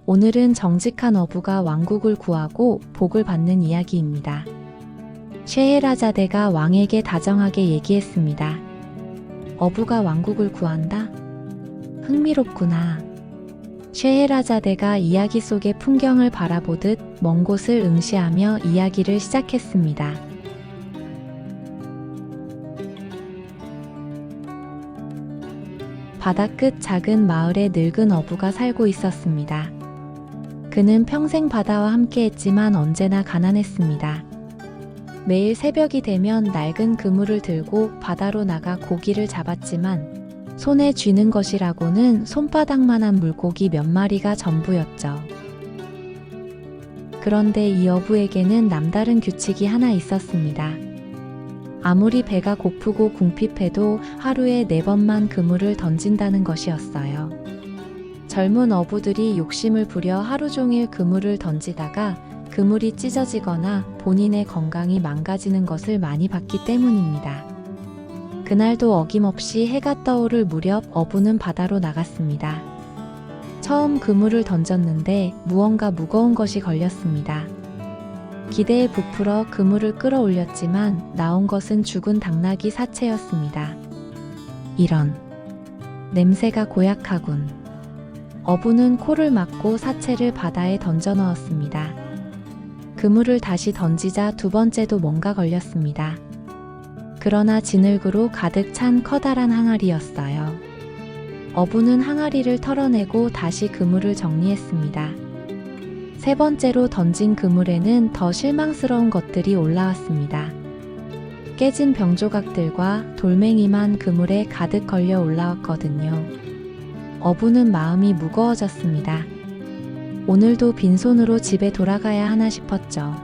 오늘은 정직한 어부가 왕국을 구하고 복을 받는 이야기입니다. 셰헤라자데가 왕에게 다정하게 얘기했습니다. 어부가 왕국을 구한다? 흥미롭구나. 셰헤라자데가 이야기 속의 풍경을 바라보듯 먼 곳을 응시하며 이야기를 시작했습니다. 바다끝 작은 마을에 늙은 어부가 살고 있었습니다. 그는 평생 바다와 함께했지만 언제나 가난했습니다. 매일 새벽이 되면 낡은 그물을 들고 바다로 나가 고기를 잡았지만 손에 쥐는 것이라고는 손바닥만한 물고기 몇 마리가 전부였죠. 그런데 이 어부에게는 남다른 규칙이 하나 있었습니다. 아무리 배가 고프고 궁핍해도 하루에 4번만 그물을 던진다는 것이었어요. 젊은 어부들이 욕심을 부려 하루 종일 그물을 던지다가 그물이 찢어지거나 본인의 건강이 망가지는 것을 많이 봤기 때문입니다. 그날도 어김없이 해가 떠오를 무렵 어부는 바다로 나갔습니다. 처음 그물을 던졌는데 무언가 무거운 것이 걸렸습니다. 기대에 부풀어 그물을 끌어올렸지만 나온 것은 죽은 당나귀 사체였습니다. 이런, 냄새가 고약하군. 어부는 코를 막고 사체를 바다에 던져 넣었습니다. 그물을 다시 던지자 2번째도 뭔가 걸렸습니다. 그러나 진흙으로 가득 찬 커다란 항아리였어요. 어부는 항아리를 털어내고 다시 그물을 정리했습니다. 3번째로 던진 그물에는 더 실망스러운 것들이 올라왔습니다. 깨진 병조각들과 돌멩이만 그물에 가득 걸려 올라왔거든요. 어부는 마음이 무거워졌습니다. 오늘도 빈손으로 집에 돌아가야 하나 싶었죠.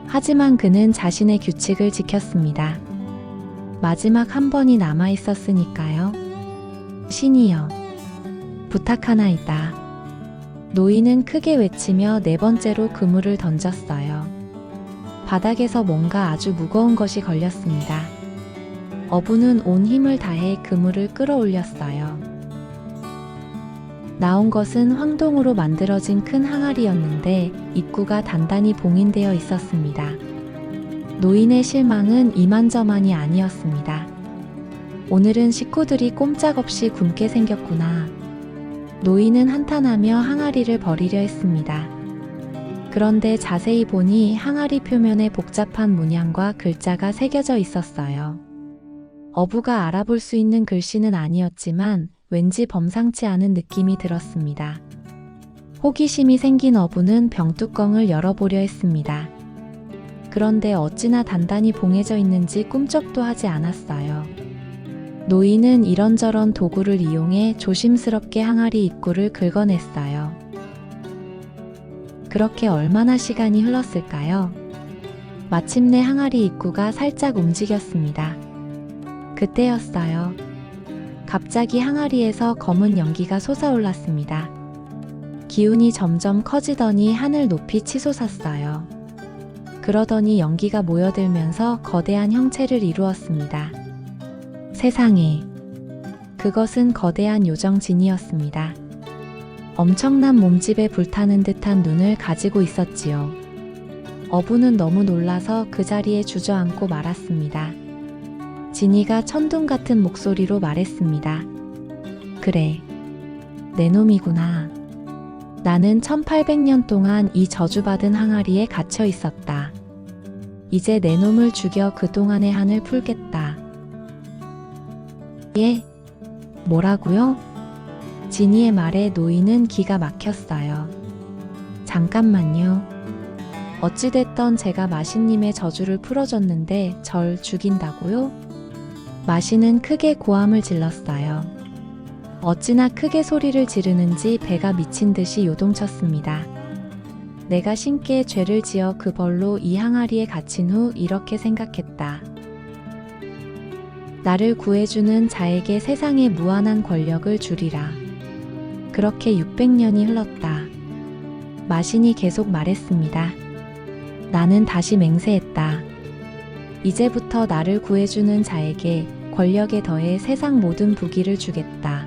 하지만 그는 자신의 규칙을 지켰습니다. 마지막 한 번이 남아 있었으니까요. 신이여, 부탁하나이다. 노인은 크게 외치며 4번째로 그물을 던졌어요. 바닥에서 뭔가 아주 무거운 것이 걸렸습니다. 어부는 온 힘을 다해 그물을 끌어올렸어요. 나온 것은 황동으로 만들어진 큰 항아리였는데 입구가 단단히 봉인되어 있었습니다. 노인의 실망은 이만저만이 아니었습니다. 오늘은 식구들이 꼼짝없이 굶게 생겼구나. 노인은 한탄하며 항아리를 버리려 했습니다. 그런데 자세히 보니 항아리 표면에 복잡한 문양과 글자가 새겨져 있었어요. 어부가 알아볼 수 있는 글씨는 아니었지만 왠지 범상치 않은 느낌이 들었습니다. 호기심이 생긴 어부는 병뚜껑을 열어보려 했습니다. 그런데 어찌나 단단히 봉해져 있는지 꿈쩍도 하지 않았어요. 노인은 이런저런 도구를 이용해 조심스럽게 항아리 입구를 긁어냈어요. 그렇게 얼마나 시간이 흘렀을까요? 마침내 항아리 입구가 살짝 움직였습니다. 그때였어요. 갑자기 항아리에서 검은 연기가 솟아올랐습니다. 기운이 점점 커지더니 하늘 높이 치솟았어요. 그러더니 연기가 모여들면서 거대한 형체를 이루었습니다. 세상에, 그것은 거대한 요정진이었습니다. 엄청난 몸집에 불타는 듯한 눈을 가지고 있었지요. 어부는 너무 놀라서 그 자리에 주저앉고 말았습니다. 진이가 천둥 같은 목소리로 말했습니다. 그래, 내 놈이구나. 나는 1800년 동안 이 저주받은 항아리에 갇혀 있었다. 이제 내 놈을 죽여 그동안의 한을 풀겠다. 예? 뭐라고요? 진이의 말에 노인은 기가 막혔어요. 잠깐만요. 어찌됐던 제가 마신님의 저주를 풀어줬는데 절 죽인다고요? 마신은 크게 고함을 질렀어요. 어찌나 크게 소리를 지르는지 배가 미친 듯이 요동쳤습니다. 내가 신께 죄를 지어 그 벌로 이 항아리에 갇힌 후 이렇게 생각했다. 나를 구해주는 자에게 세상의 무한한 권력을 주리라. 그렇게 600년이 흘렀다. 마신이 계속 말했습니다. 나는 다시 맹세했다. 이제부터 나를 구해주는 자에게 권력에 더해 세상 모든 부귀를 주겠다.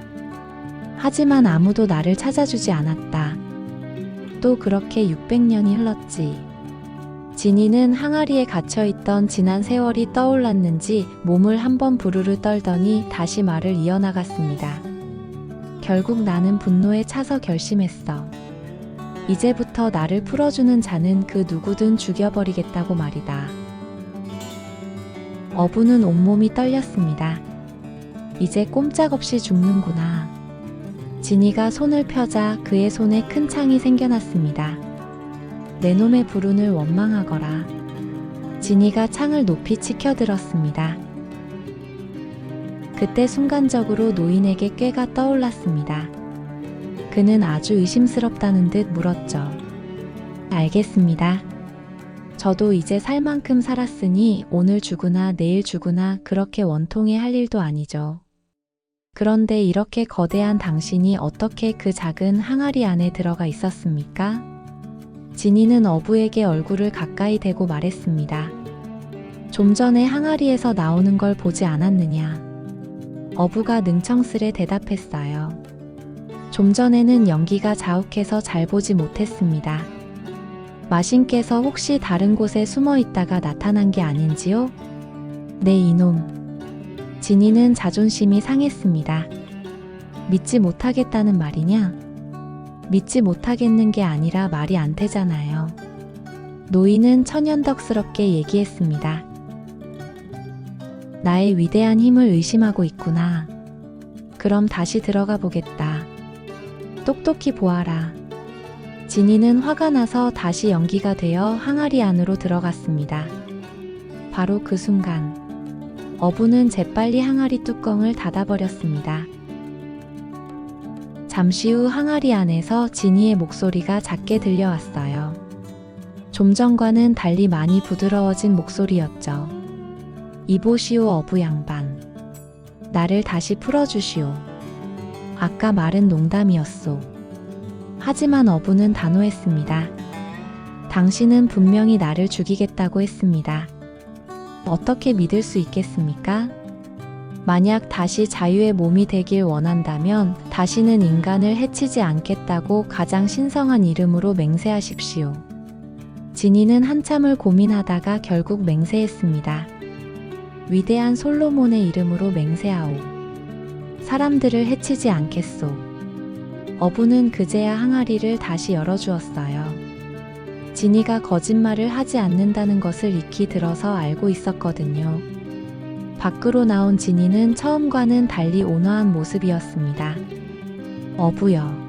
하지만 아무도 나를 찾아주지 않았다. 또 그렇게 600년이 흘렀지. 진이는 항아리에 갇혀있던 지난 세월이 떠올랐는지 몸을 한번 부르르 떨더니 다시 말을 이어나갔습니다. 결국 나는 분노에 차서 결심했어. 이제부터 나를 풀어주는 자는 그 누구든 죽여버리겠다고 말이다. 어부는 온몸이 떨렸습니다. 이제 꼼짝없이 죽는구나. 진이가 손을 펴자 그의 손에 큰 창이 생겨났습니다. 내 놈의 불운을 원망하거라. 진이가 창을 높이 치켜들었습니다. 그때 순간적으로 노인에게 꾀가 떠올랐습니다. 그는 아주 의심스럽다는 듯 물었죠. 알겠습니다. 저도 이제 살 만큼 살았으니 오늘 죽으나 내일 죽으나 그렇게 원통해 할 일도 아니죠. 그런데 이렇게 거대한 당신이 어떻게 그 작은 항아리 안에 들어가 있었습니까? 진이는 어부에게 얼굴을 가까이 대고 말했습니다. 좀 전에 항아리에서 나오는 걸 보지 않았느냐? 어부가 능청스레 대답했어요. 좀 전에는 연기가 자욱해서 잘 보지 못했습니다. 마신께서 혹시 다른 곳에 숨어 있다가 나타난 게 아닌지요? 네, 이놈. 진이는 자존심이 상했습니다. 믿지 못하겠다는 말이냐? 믿지 못하겠는 게 아니라 말이 안 되잖아요. 노인은 천연덕스럽게 얘기했습니다. 나의 위대한 힘을 의심하고 있구나. 그럼 다시 들어가 보겠다. 똑똑히 보아라. 진이는 화가 나서 다시 연기가 되어 항아리 안으로 들어갔습니다. 바로 그 순간 어부는 재빨리 항아리 뚜껑을 닫아버렸습니다. 잠시 후 항아리 안에서 진이의 목소리가 작게 들려왔어요. 좀 전과는 달리 많이 부드러워진 목소리였죠. 이보시오 어부 양반. 나를 다시 풀어주시오. 아까 말은 농담이었소. 하지만 어부는 단호했습니다. 당신은 분명히 나를 죽이겠다고 했습니다. 어떻게 믿을 수 있겠습니까? 만약 다시 자유의 몸이 되길 원한다면 다시는 인간을 해치지 않겠다고 가장 신성한 이름으로 맹세하십시오. 진이는 한참을 고민하다가 결국 맹세했습니다. 위대한 솔로몬의 이름으로 맹세하오. 사람들을 해치지 않겠소. 어부는 그제야 항아리를 다시 열어주었어요. 진이가 거짓말을 하지 않는다는 것을 익히 들어서 알고 있었거든요. 밖으로 나온 진이는 처음과는 달리 온화한 모습이었습니다. 어부여.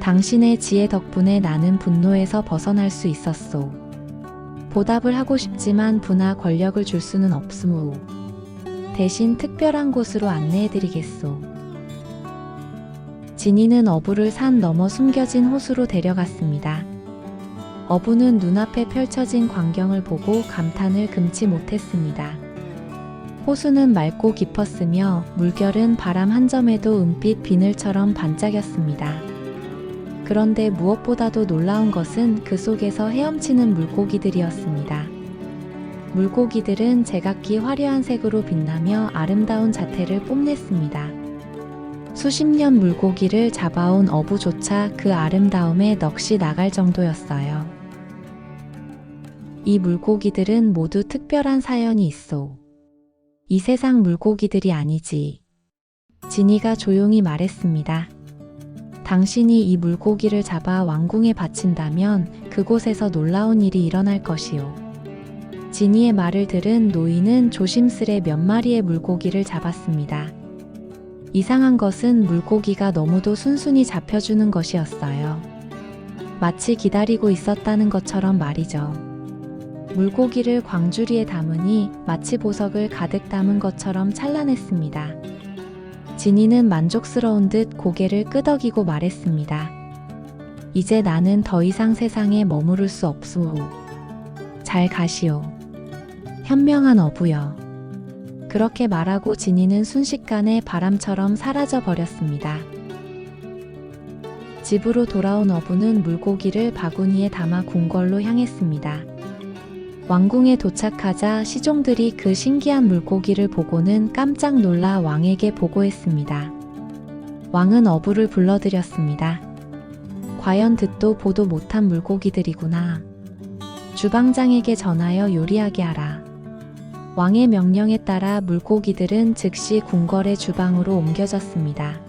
당신의 지혜 덕분에 나는 분노에서 벗어날 수 있었소. 보답을 하고 싶지만 부나 권력을 줄 수는 없으므로 대신 특별한 곳으로 안내해드리겠소. 진이는 어부를 산 너머 숨겨진 호수로 데려갔습니다. 어부는 눈앞에 펼쳐진 광경을 보고 감탄을 금치 못했습니다. 호수는 맑고 깊었으며 물결은 바람 한 점에도 은빛 비늘처럼 반짝였습니다. 그런데 무엇보다도 놀라운 것은 그 속에서 헤엄치는 물고기들이었습니다. 물고기들은 제각기 화려한 색으로 빛나며 아름다운 자태를 뽐냈습니다. 수십 년 물고기를 잡아온 어부조차 그 아름다움에 넋이 나갈 정도였어요. 이 물고기들은 모두 특별한 사연이 있어. 이 세상 물고기들이 아니지. 진이가 조용히 말했습니다. 당신이 이 물고기를 잡아 왕궁에 바친다면 그곳에서 놀라운 일이 일어날 것이오. 진이의 말을 들은 노인은 조심스레 몇 마리의 물고기를 잡았습니다. 이상한 것은 물고기가 너무도 순순히 잡혀주는 것이었어요. 마치 기다리고 있었다는 것처럼 말이죠. 물고기를 광주리에 담으니 마치 보석을 가득 담은 것처럼 찬란했습니다. 진이는 만족스러운 듯 고개를 끄덕이고 말했습니다. 이제 나는 더 이상 세상에 머무를 수 없소. 잘 가시오. 현명한 어부여. 그렇게 말하고 진이는 순식간에 바람처럼 사라져 버렸습니다. 집으로 돌아온 어부는 물고기를 바구니에 담아 궁궐로 향했습니다. 왕궁에 도착하자 시종들이 그 신기한 물고기를 보고는 깜짝 놀라 왕에게 보고했습니다. 왕은 어부를 불러들였습니다. 과연 듣도 보도 못한 물고기들이구나. 주방장에게 전하여 요리하게 하라. 왕의 명령에 따라 물고기들은 즉시 궁궐의 주방으로 옮겨졌습니다.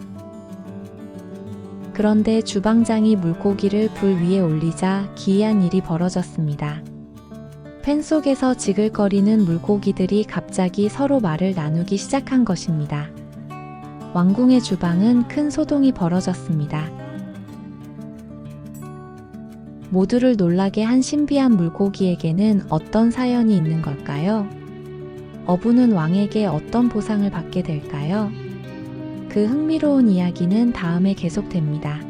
그런데 주방장이 물고기를 불 위에 올리자 기이한 일이 벌어졌습니다. 팬 속에서 지글거리는 물고기들이 갑자기 서로 말을 나누기 시작한 것입니다. 왕궁의 주방은 큰 소동이 벌어졌습니다. 모두를 놀라게 한 신비한 물고기에게는 어떤 사연이 있는 걸까요? 어부는 왕에게 어떤 보상을 받게 될까요? 그 흥미로운 이야기는 다음에 계속됩니다.